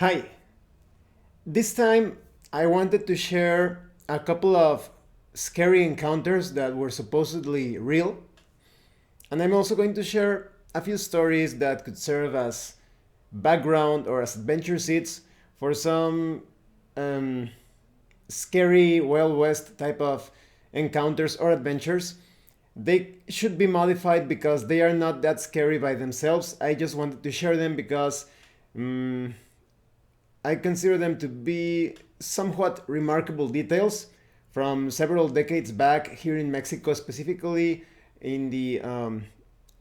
Hi, this time I wanted to share a couple of scary encounters that were supposedly real, and I'm also going to share a few stories that could serve as background or as adventure seats for some um, scary Wild West type of encounters or adventures. They should be modified because they are not that scary by themselves. I just wanted to share them because um, I consider them to be somewhat remarkable details from several decades back here in Mexico, specifically in the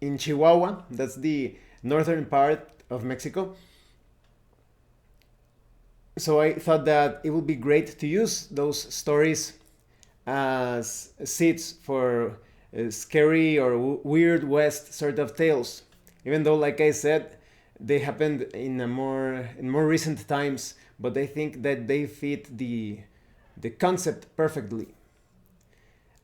in Chihuahua. That's the northern part of Mexico. So I thought that it would be great to use those stories as seeds for scary or weird West sort of tales. Even though, like I said, they happened in more recent times, but I think that they fit the concept perfectly.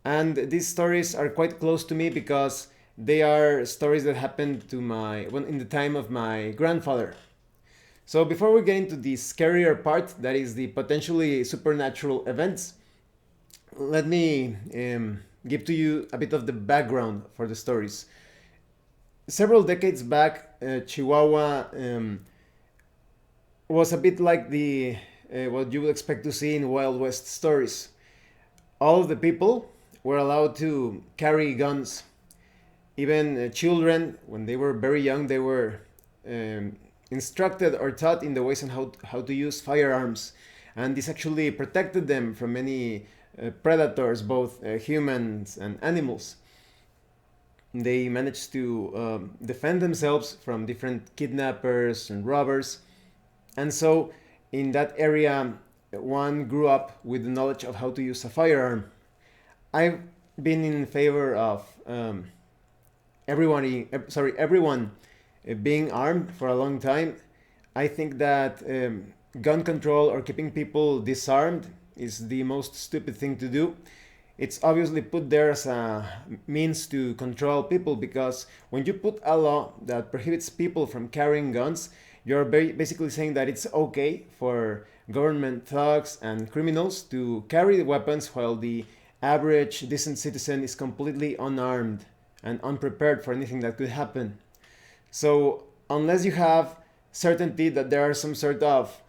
And these stories are quite close to me because they are stories that happened to my when in the time of my grandfather. So before we get into the scarier part, that is the potentially supernatural events, let me give to you a bit of the background for the stories. Several decades back, Chihuahua was a bit like the what you would expect to see in Wild West stories. All of the people were allowed to carry guns. Even children, when they were very young, they were um, instructed or taught in the ways on how to use firearms. And this actually protected them from many predators, both humans and animals. They managed to defend themselves from different kidnappers and robbers. And so, in that area, one grew up with the knowledge of how to use a firearm. I've been in favor of everyone being armed for a long time. I think that gun control or keeping people disarmed is the most stupid thing to do. It's obviously put there as a means to control people because when you put a law that prohibits people from carrying guns, you're basically saying that it's okay for government thugs and criminals to carry weapons while the average decent citizen is completely unarmed and unprepared for anything that could happen. So, unless you have certainty that there are some sort of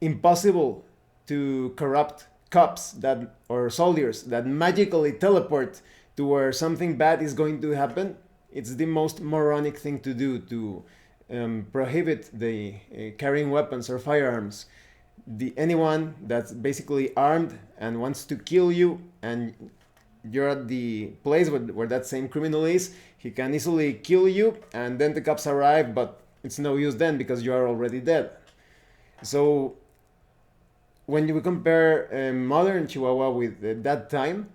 impossible to corrupt cops that or soldiers that magically teleport to where something bad is going to happen, it's the most moronic thing to do to prohibit the carrying weapons or firearms. The anyone that's basically armed and wants to kill you and you're at the place where that same criminal is, he can easily kill you and then the cops arrive, but it's no use then because you are already dead. So when you compare modern Chihuahua with that time,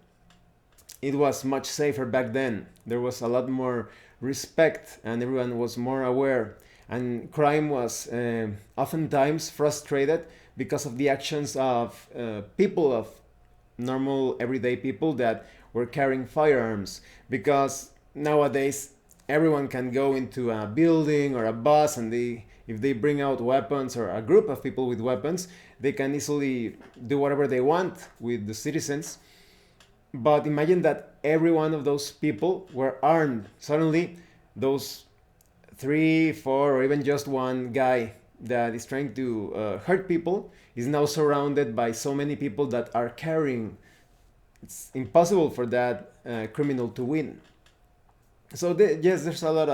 it was much safer back then. There was a lot more respect and everyone was more aware. And crime was oftentimes frustrated because of the actions of people, of normal everyday people that were carrying firearms. Because nowadays everyone can go into a building or a bus and if they bring out weapons or a group of people with weapons, they can easily do whatever they want with the citizens. But imagine that every one of those people were armed. Suddenly, those three, four, or even just one guy that is trying to hurt people is now surrounded by so many people that are carrying. It's impossible for that criminal to win. So yes, there's a lot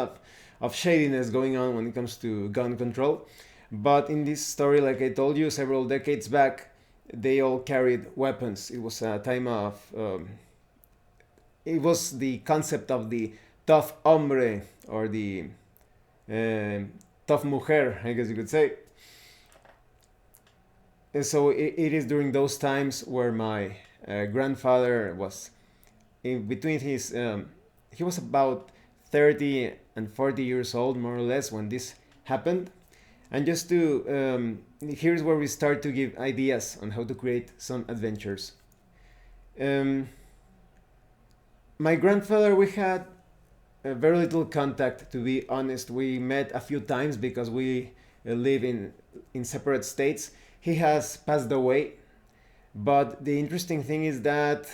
of shadiness going on when it comes to gun control. But in this story, like I told you, several decades back, they all carried weapons. It was a time of it was the concept of the tough hombre or the uh, tough mujer, I guess you could say. And so it is during those times where my grandfather was in between his he was about 30 and 40 years old more or less when this happened. And just to here's where we start to give ideas on how to create some adventures. um, my grandfather, we had very little contact, to be honest. We met a few times because we live in separate states. He has passed away, but the interesting thing is that,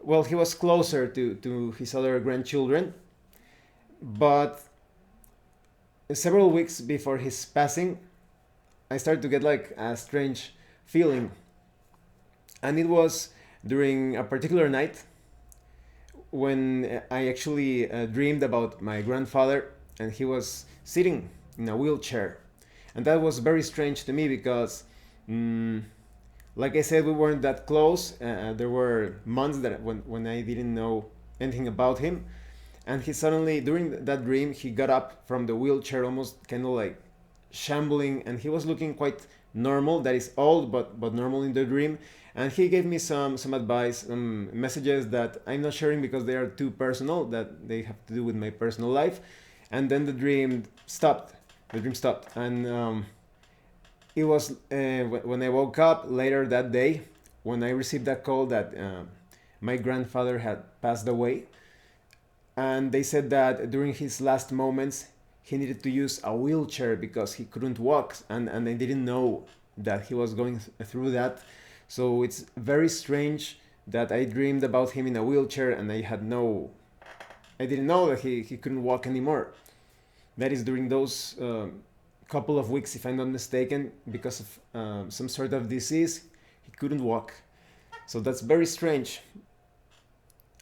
well, he was closer to his other grandchildren, but several weeks before his passing, I started to get like a strange feeling. And it was during a particular night when I actually dreamed about my grandfather, and he was sitting in a wheelchair. And that was very strange to me because, mm, like I said, we weren't that close. There were months that when I didn't know anything about him. And he suddenly, during that dream, he got up from the wheelchair, almost kind of like shambling, and he was looking quite normal. That is old, but normal in the dream. And he gave me some advice, messages that I'm not sharing because they are too personal, that they have to do with my personal life. And then the dream stopped. The dream stopped, and it was when I woke up later that day when I received that call that my grandfather had passed away, and they said that during his last moments he needed to use a wheelchair because he couldn't walk, and I didn't know that he was going through that. So it's very strange that I dreamed about him in a wheelchair, and I didn't know that he couldn't walk anymore. That is during those couple of weeks, if I'm not mistaken, because of some sort of disease, he couldn't walk. So that's very strange.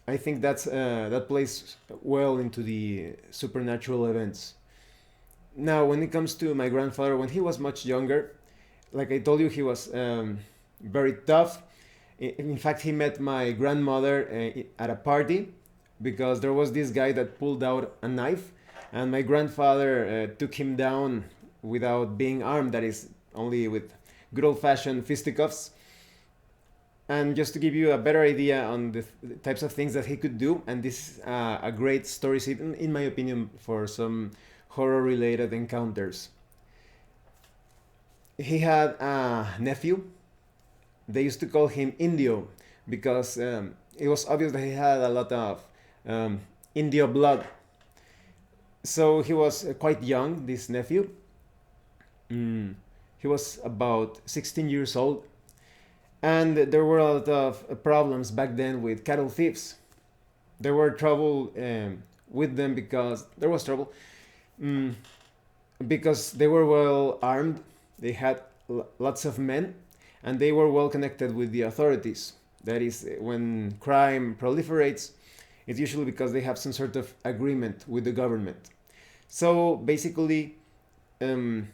I think that plays well into the supernatural events. Now, when it comes to my grandfather, when he was much younger, like I told you, he was very tough. In fact, he met my grandmother at a party because there was this guy that pulled out a knife, and my grandfather took him down without being armed, that is, only with good old fashioned fisticuffs. And just to give you a better idea on the types of things that he could do, and this is a great story set, in my opinion, for some horror related encounters. He had a nephew. They used to call him Indio because it was obvious that he had a lot of Indio blood. So he was quite young, this nephew. He was about 16 years old, and there were a lot of problems back then with cattle thieves. There were trouble with them because there was trouble mm, because they were well armed. They had lots of men, and they were well connected with the authorities. That is, when crime proliferates, it's usually because they have some sort of agreement with the government. So basically, um,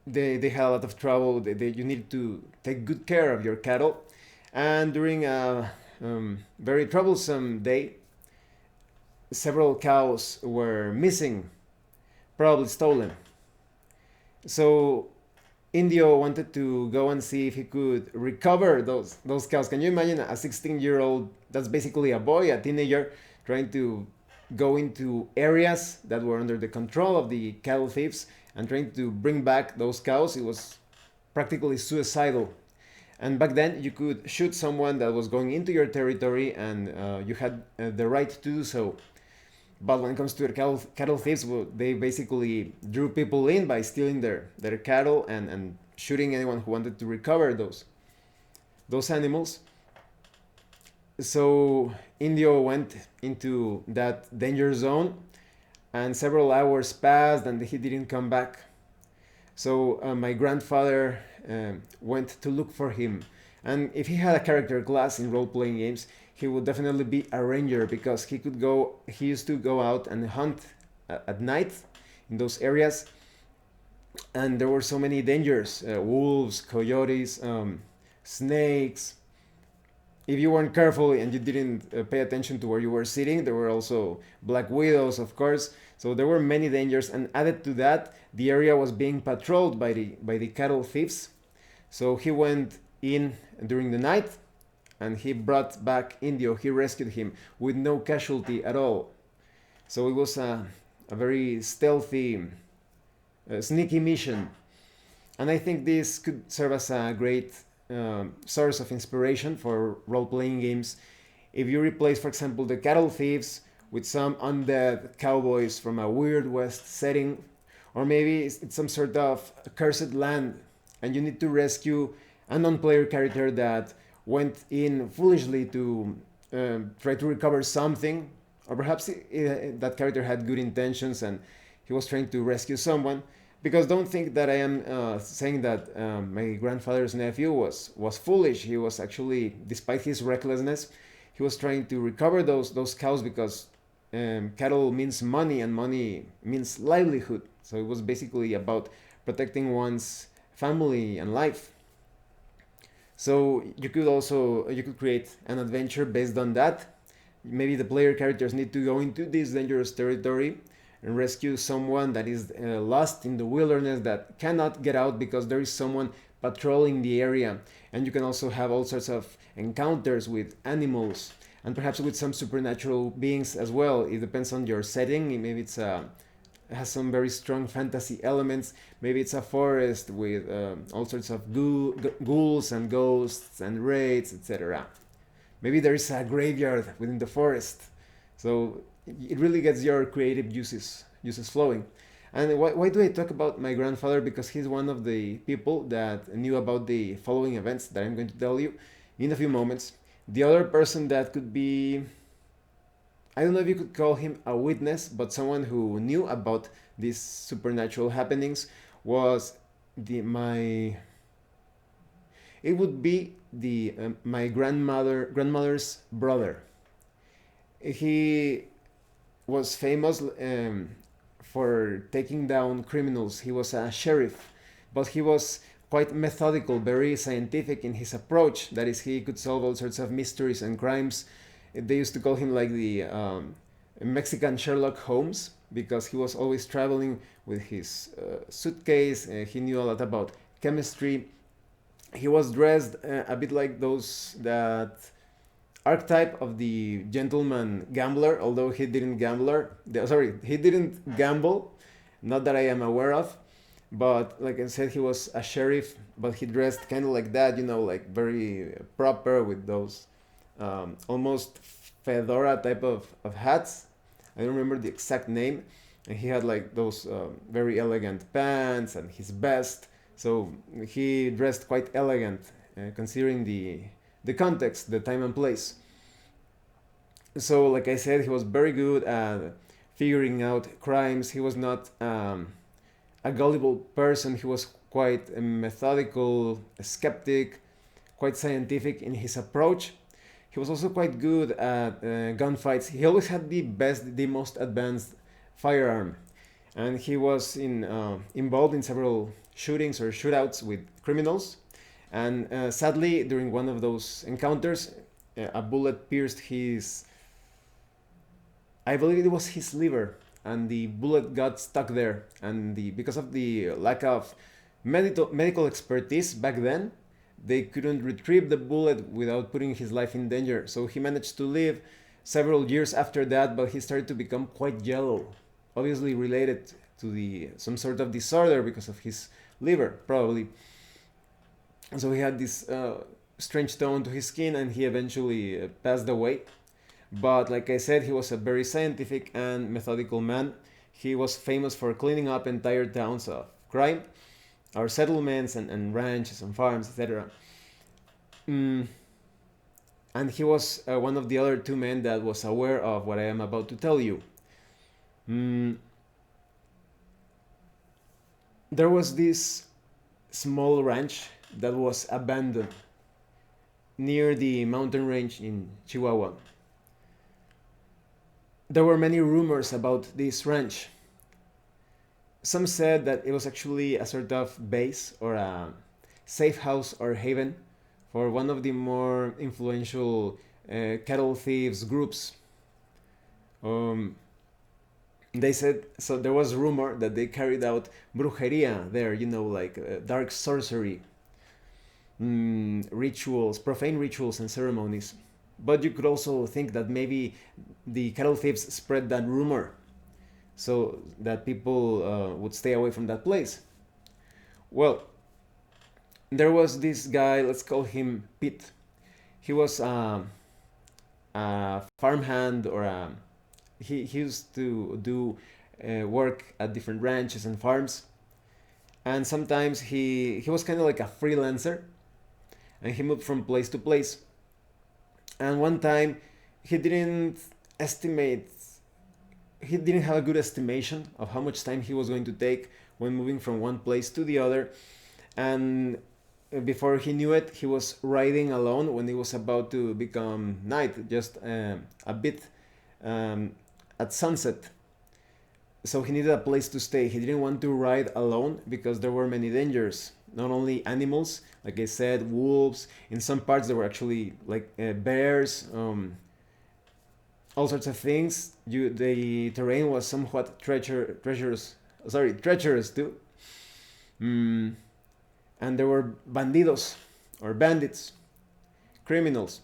they had a lot of trouble. You need to take good care of your cattle. And during a very troublesome day, several cows were missing, probably stolen. So Indio wanted to go and see if he could recover those cows. Can you imagine a 16-year-old, that's basically a boy, a teenager, trying to go into areas that were under the control of the cattle thieves and trying to bring back those cows? It was practically suicidal. And back then, you could shoot someone that was going into your territory, and you had the right to do so. But when it comes to the cattle thieves, well, they basically drew people in by stealing their cattle and shooting anyone who wanted to recover those animals. So Indio went into that danger zone, and several hours passed and he didn't come back. So my grandfather went to look for him. And if he had a character class in role playing games, he would definitely be a ranger because he used to go out and hunt at night in those areas. And there were so many dangers, wolves, coyotes, snakes. If you weren't careful and you didn't pay attention to where you were sitting, there were also black widows, of course. So there were many dangers, and added to that, the area was being patrolled by the cattle thieves. So he went in during the night, and he brought back Indio. He rescued him with no casualty at all. So it was a very stealthy, sneaky mission, and I think this could serve as a great source of inspiration for role-playing games. If you replace, for example, the cattle thieves with some undead cowboys from a weird west setting, or maybe it's some sort of cursed land, and you need to rescue a non-player character that went in foolishly to try to recover something, or perhaps that character had good intentions and he was trying to rescue someone. Because don't think that I am saying that my grandfather's nephew was foolish. He was actually, despite his recklessness, he was trying to recover those cows because cattle means money and money means livelihood. So it was basically about protecting one's family and life. So you could create an adventure based on that. Maybe the player characters need to go into this dangerous territory and rescue someone that is lost in the wilderness that cannot get out because there is someone patrolling the area. And you can also have all sorts of encounters with animals and perhaps with some supernatural beings as well. It depends on your setting. Maybe it has some very strong fantasy elements. Maybe it's a forest with all sorts of ghouls and ghosts and wraiths, etc. Maybe there is a graveyard within the forest. So it really gets your creative juices flowing. And why do I talk about my grandfather? Because he's one of the people that knew about the following events that I'm going to tell you in a few moments. The other person that could be, I don't know if you could call him a witness, but someone who knew about these supernatural happenings was my it would be the my grandmother's brother. He was famous for taking down criminals. He was a sheriff, but he was quite methodical, very scientific in his approach. That is, he could solve all sorts of mysteries and crimes. They used to call him like the Mexican Sherlock Holmes because he was always traveling with his suitcase. He knew a lot about chemistry. He was dressed a bit like those that archetype of the gentleman gambler, although he didn't gamble, not that I am aware of, but like I said, he was a sheriff, but he dressed kind of like that, like very proper with those almost fedora type of hats. I don't remember the exact name, and he had like those very elegant pants and his vest. So he dressed quite elegant, considering the context, the time and place. So, like I said, he was very good at figuring out crimes. He was not a gullible person. He was quite a methodical, a skeptic, quite scientific in his approach. He was also quite good at gunfights. He always had the most advanced firearm, and he was involved in several shootings or shootouts with criminals. And sadly, during one of those encounters, a bullet pierced his, I believe it was his liver, and the bullet got stuck there. And because of the lack of medical expertise back then, they couldn't retrieve the bullet without putting his life in danger. So he managed to live several years after that, but he started to become quite yellow, obviously related to some sort of disorder because of his liver, probably. So he had this strange tone to his skin, and he eventually passed away. But like I said, he was a very scientific and methodical man. He was famous for cleaning up entire towns of crime, our settlements and ranches and farms, etc. Mm, and he was one of the other two men that was aware of what I am about to tell you. Mm, there was this small ranch that was abandoned near the mountain range in Chihuahua. There were many rumors about this ranch. Some said that it was actually a sort of base or a safe house or haven for one of the more influential cattle thieves groups. Um, they said, so there was rumor that they carried out brujeria there, like dark sorcery, rituals, profane rituals and ceremonies. But you could also think that maybe the cattle thieves spread that rumor so that people would stay away from that place. Well, there was this guy, let's call him Pete. He was a farmhand, or he used to do work at different ranches and farms. And sometimes he was kind of like a freelancer, and he moved from place to place. And one time he didn't estimate he didn't have a good estimation of how much time he was going to take when moving from one place to the other. And before he knew it, he was riding alone when it was about to become night, just a bit um, at sunset. So he needed a place to stay. He didn't want to ride alone because there were many dangers. Not only animals, like I said, wolves. In some parts, there were actually like bears, all sorts of things. The terrain was somewhat treacherous too. Mm, and there were bandidos or bandits, criminals,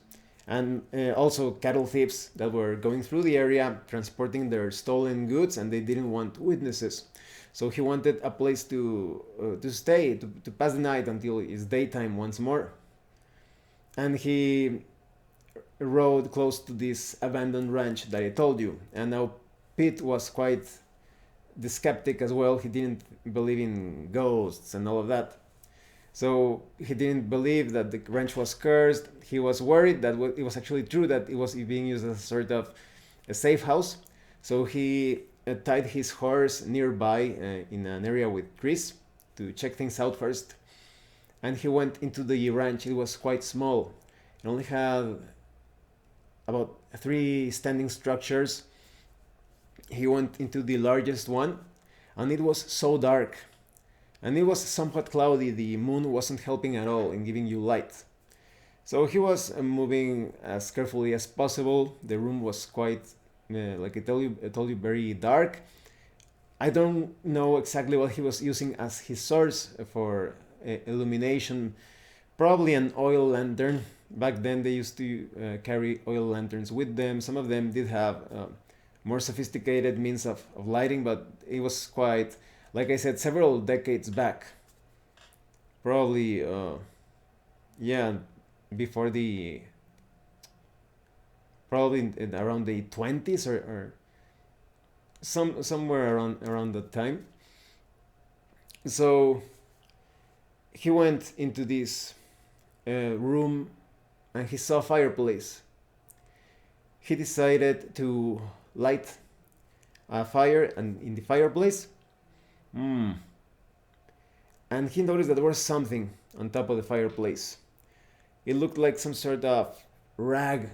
and also cattle thieves that were going through the area transporting their stolen goods, and they didn't want witnesses. So he wanted a place to stay, to pass the night until it's daytime once more. And he rode close to this abandoned ranch that I told you. And now Pete was quite the skeptic as well. He didn't believe in ghosts and all of that. So he didn't believe that the ranch was cursed. He was worried that it was actually true, that it was being used as a sort of a safe house. So he tied his horse nearby in an area with trees to check things out first. And he went into the ranch. It was quite small. It only had about 3 standing structures. He went into the largest one, and it was so dark. And it was somewhat cloudy. The moon wasn't helping at all in giving you light. So he was moving as carefully as possible. The room was quite, like I told you, very dark. I don't know exactly what he was using as his source for illumination. Probably an oil lantern. Back then they used to carry oil lanterns with them. Some of them did have more sophisticated means of lighting, but it was quite, like I said, several decades back. Probably, yeah, before the, probably around the 20s, or somewhere around that time. So he went into this room, and he saw a fireplace. He decided to light a fire, and in the fireplace, and he noticed that there was something on top of the fireplace. It looked like some sort of rag.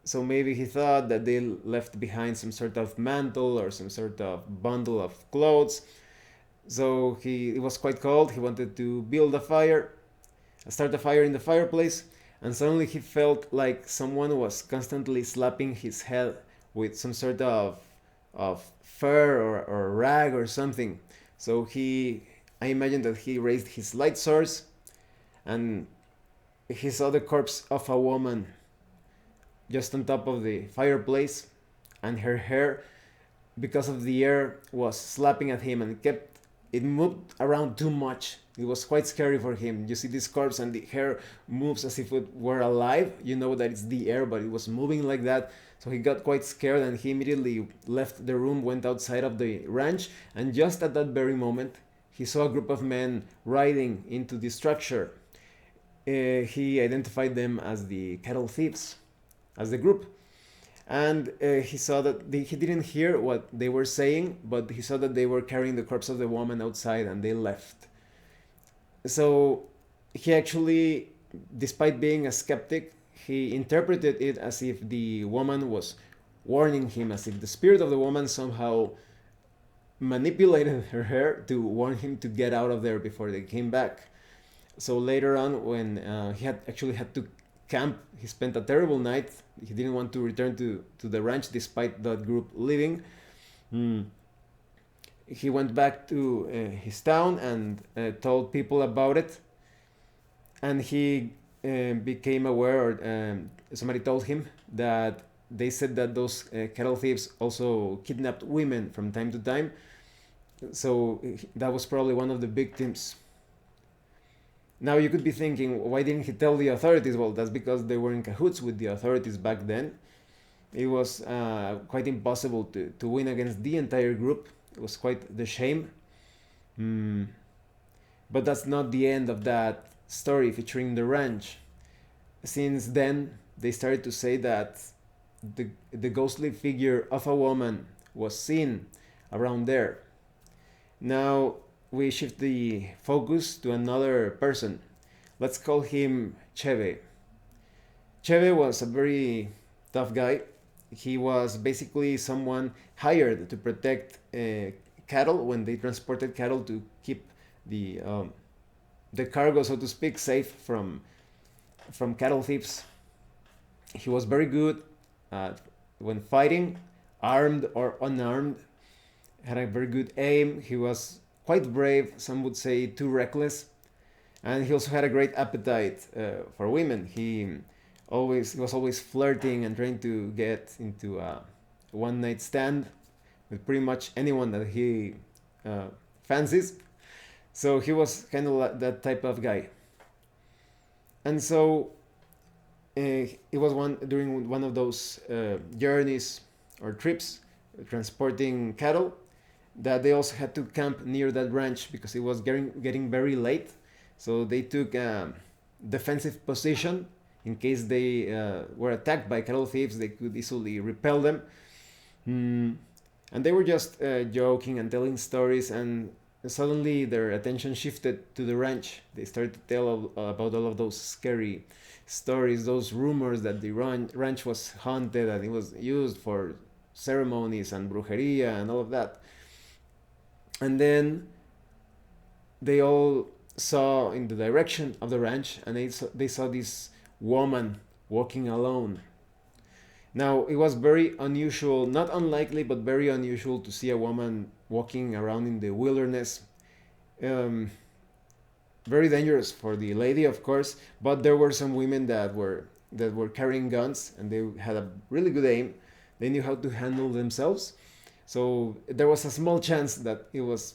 So maybe he thought that they left behind some sort of mantle or some sort of bundle of clothes. So it was quite cold. He wanted to build a fire, start a fire in the fireplace, and suddenly he felt like someone was constantly slapping his head with some sort of fur or rag or something. So I imagine that he raised his light source, and he saw the corpse of a woman just on top of the fireplace, and her hair, because of the air, was slapping at him, and it moved around too much. It was quite scary for him. You see this corpse, and the hair moves as if it were alive. You know that it's the air, but it was moving like that. So he got quite scared, and he immediately left the room, went outside of the ranch, and just at that very moment, he saw a group of men riding into the structure. He identified them as the cattle thieves, as the group. And he saw that he didn't hear what they were saying, but he saw that they were carrying the corpse of the woman outside, and they left. So he actually, despite being a skeptic, he interpreted it as if the woman was warning him, as if the spirit of the woman somehow manipulated her hair to warn him to get out of there before they came back. So later on, when he had to camp, he spent a terrible night. He didn't want to return to the ranch despite that group leaving. He went back to his town and told people about it. And he became aware, or somebody told him, that they said that those cattle thieves also kidnapped women from time to time. So that was probably one of the victims. Now you could be thinking, why didn't he tell the authorities? Well, that's because they were in cahoots with the authorities back then. It was quite impossible to win against the entire group. It was quite the shame. Mm, but that's not the end of that story featuring the ranch. Since then, they started to say that the ghostly figure of a woman was seen around there. Now we shift the focus to another person. Let's call him Cheve. Cheve was a very tough guy. He was basically someone hired to protect cattle when they transported cattle to keep the cargo, so to speak, safe from cattle thieves. He was very good at when fighting, armed or unarmed. Had a very good aim. He was quite brave. Some would say too reckless, and he also had a great appetite for women. He was always flirting and trying to get into a one night stand with pretty much anyone that he uh, fancies. So he was kind of like that type of guy. And so it was one during one of those journeys or trips transporting cattle that they also had to camp near that ranch because it was getting very late. So they took a defensive position in case they were attacked by cattle thieves. They could easily repel them. Mm. And they were just joking and telling stories, and suddenly their attention shifted to the ranch. They started to tell about all of those scary stories, those rumors that the ranch was haunted and it was used for ceremonies and brujeria and all of that. And then they all saw in the direction of the ranch, and they saw this woman walking alone. Now, it was very unusual, not unlikely, but very unusual to see a woman walking around in the wilderness. Um, Very dangerous for the lady, of course, but there were some women that were carrying guns, and they had a really good aim. They knew how to handle themselves. So there was a small chance that it was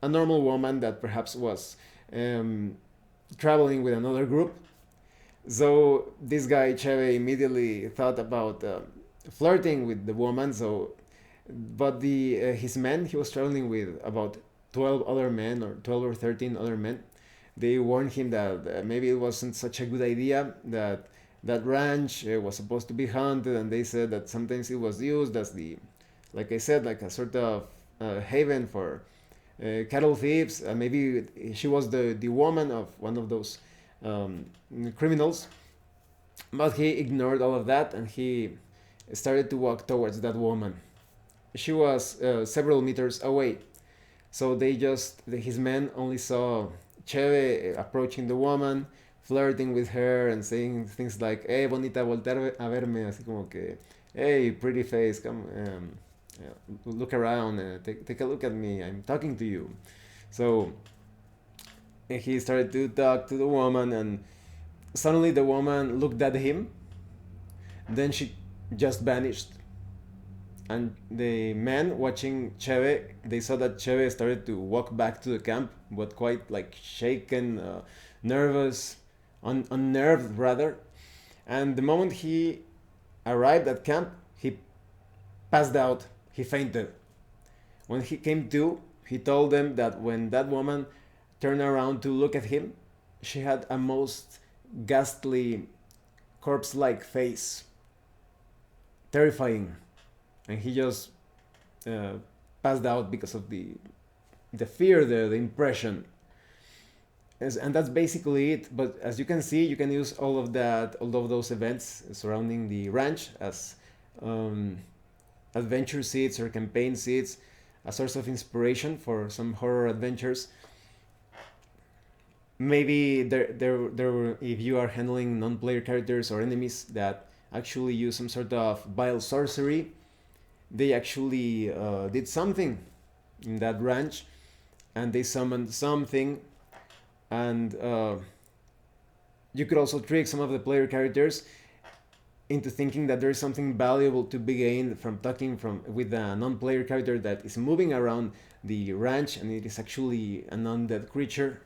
a normal woman that perhaps was um, traveling with another group. So this guy Cheve immediately thought about flirting with the woman. So, but the his men, he was traveling with about 12 other men, or 12 or 13 other men. They warned him that maybe it wasn't such a good idea, that that ranch was supposed to be haunted, and they said that sometimes it was used as the, like I said, like a sort of haven for cattle thieves. Maybe she was the woman of one of those um, criminals. But he ignored all of that, and he started to walk towards that woman. She was several meters away. So his men only saw Cheve approaching the woman, flirting with her and saying things like, hey, bonita, voltear a verme, así como que, hey, pretty face, come, look around, take a look at me, I'm talking to you. So he started to talk to the woman, and suddenly the woman looked at him, then she just vanished. And the men watching Cheve, they saw that Cheve started to walk back to the camp, but quite like shaken, nervous, unnerved rather. And the moment he arrived at camp, he passed out, he fainted. When he came to, he told them that when that woman turned around to look at him, she had a most ghastly, corpse like face. Terrifying. And he just uh, passed out because of the fear, the impression. And that's basically it. But as you can see, you can use all of those events surrounding the ranch as um, adventure seeds or campaign seeds, a source of inspiration for some horror adventures. Maybe if you are handling non-player characters or enemies that actually use some sort of vile sorcery, they actually did something in that ranch, and they summoned something, and you could also trick some of the player characters into thinking that there is something valuable to be gained from talking with a non-player character that is moving around the ranch, and it is actually an undead creature.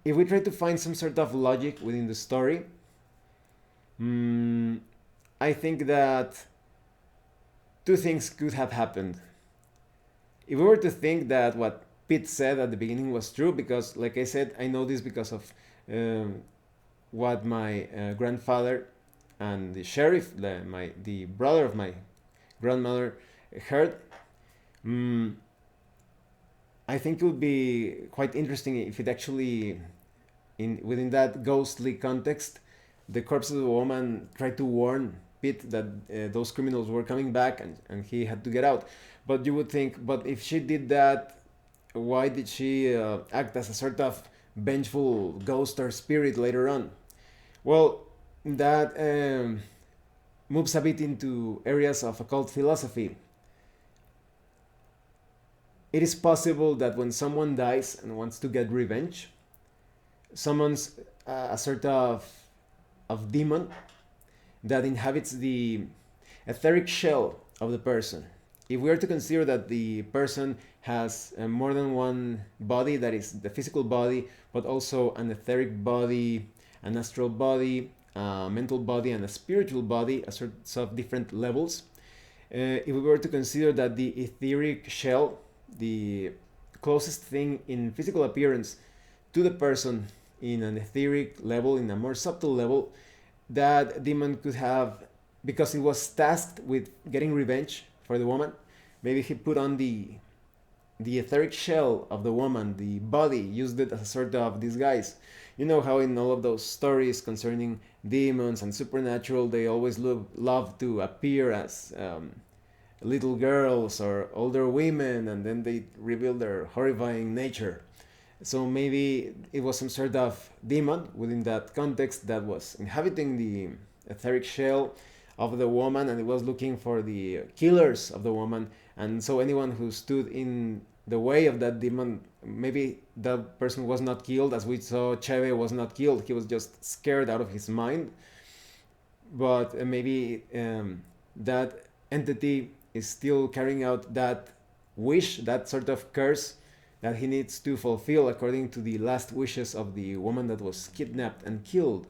If we try to find some sort of logic within the story, I think that two things could have happened. If we were to think that what Pete said at the beginning was true, because, like I said, I know this because of um, what my grandfather and the sheriff, the brother of my grandmother, heard. Mm, I think it would be quite interesting if it actually, within that ghostly context, the corpse of the woman tried to warn Pete that those criminals were coming back, and he had to get out. But you would think, but if she did that, why did she act as a sort of vengeful ghost or spirit later on? Well, that moves a bit into areas of occult philosophy. It is possible that when someone dies and wants to get revenge, summons a sort of demon that inhabits the etheric shell of the person. If we are to consider that the person has more than one body, that is the physical body, but also an etheric body, an astral body, a mental body, and a spiritual body, a sort of different levels. If we were to consider that the etheric shell, the closest thing in physical appearance to the person in an etheric level, in a more subtle level, that demon could have, because it was tasked with getting revenge for the woman, maybe he put on the etheric shell of the woman, the body, used it as a sort of disguise. You know how in all of those stories concerning demons and supernatural, they always love to appear as little girls or older women, and then they reveal their horrifying nature. So maybe it was some sort of demon within that context that was inhabiting the etheric shell of the woman, and it was looking for the killers of the woman. And so anyone who stood in the way of that demon, maybe that person was not killed, as we saw Cheve was not killed, he was just scared out of his mind. But maybe that entity is still carrying out that wish, that sort of curse that he needs to fulfill according to the last wishes of the woman that was kidnapped and killed.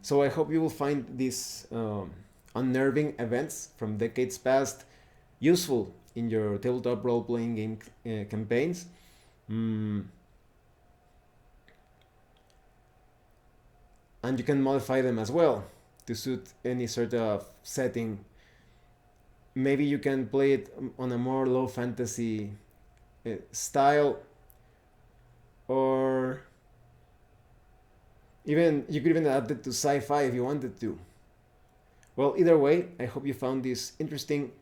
So I hope you will find these unnerving events from decades past useful in your tabletop role-playing game campaigns. Mm. And you can modify them as well to suit any sort of setting. Maybe you can play it on a more low fantasy style, or even you could even adapt it to sci-fi if you wanted to. Well, either way, I hope you found this interesting.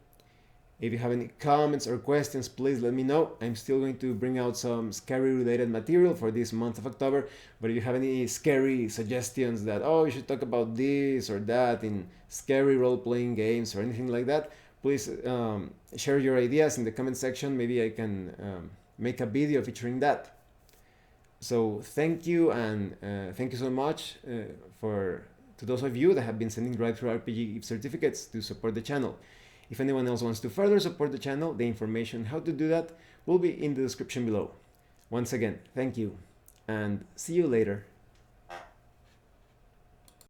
If you have any comments or questions, please let me know. I'm still going to bring out some scary related material for this month of October, but if you have any scary suggestions that, oh, you should talk about this or that in scary role-playing games or anything like that, please share your ideas in the comment section. Maybe I can make a video featuring that. So thank you, and thank you so much to those of you that have been sending Drive-Thru RPG gift certificates to support the channel. If anyone else wants to further support the channel, the information how to do that will be in the description below. Once again, thank you, and see you later.